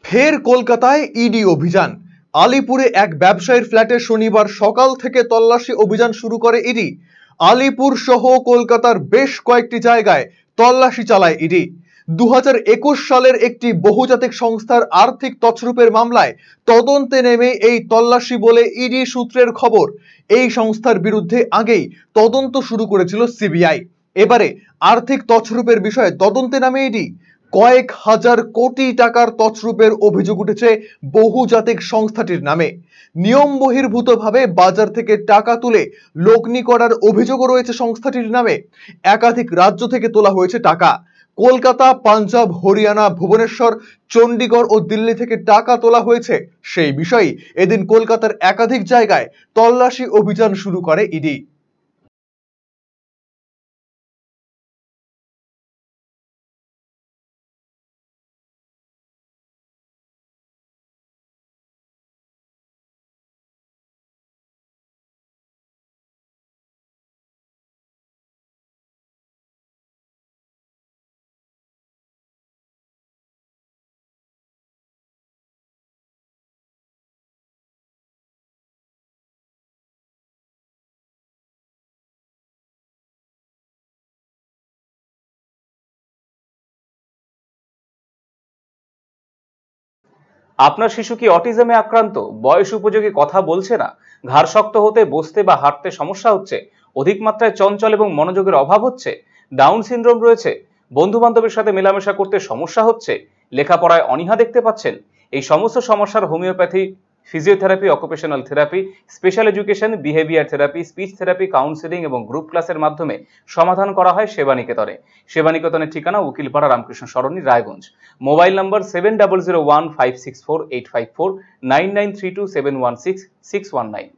ফের কলকাতায় ইডি অভিযান। আলিপুরে এক ব্যবসায়ীর ফ্ল্যাটে শনিবার সকাল থেকে তল্লাশি অভিযান শুরু করে ইডি। আলিপুর সহ কলকাতার বেশ কয়েকটি জায়গায় তল্লাশি চালায় ইডি। 2021 সালের একটি বহুজাতিক সংস্থার আর্থিক তছরূপের মামলায় তদন্তে নেমে এই তল্লাশি বলে ইডি সূত্রের খবর। এই সংস্থার বিরুদ্ধে আগেই তদন্ত শুরু করেছিল সিবিআই। এবারে আর্থিক তছরূপের বিষয়ে তদন্তে নামে ইডি। কয়েক হাজার কোটি টাকার তছরূপের অভিযোগ উঠেছে বহুজাতিক সংস্থাটির নামে। নিয়ম বহির্ভূতভাবে বাজার থেকে টাকা তুলে লগ্নি করার অভিযোগও রয়েছে সংস্থাটির নামে। একাধিক রাজ্য থেকে তোলা হয়েছে টাকা। কলকাতা, পাঞ্জাব, হরিয়ানা, ভুবনেশ্বর, চণ্ডীগড় ও দিল্লি থেকে টাকা তোলা হয়েছে। সেই বিষয়ে এদিন কলকাতার একাধিক জায়গায় তল্লাশি অভিযান শুরু করে ইডি। আপনার শিশু কি অটিজমে আক্রান্ত? বয়স উপযোগী কথা বলছে না, ঘাড় শক্ত হতে, বসতে বা হাঁটতে সমস্যা হচ্ছে, অধিক মাত্রায় চঞ্চল এবং মনোযোগের অভাব হচ্ছে, ডাউন সিনড্রোম রয়েছে, বন্ধু বান্ধবের সাথে মেলামেশা করতে সমস্যা হচ্ছে, লেখাপড়ায় অনীহা দেখতে পাচ্ছেন? এই সমস্ত সমস্যার homeopathy, physiotherapy, occupational therapy, special education, behaviour therapy, speech therapy, counselling এবং গ্রুপ ক্লাসের মাধ্যমে সমাধান করা হয় সেবানিকেতনে। সেবানিকেতনের ঠিকানা উকিলপাড়া, রামকৃষ্ণ সরণি, রায়গঞ্জ। Mobile number 7001564854, 9932716619।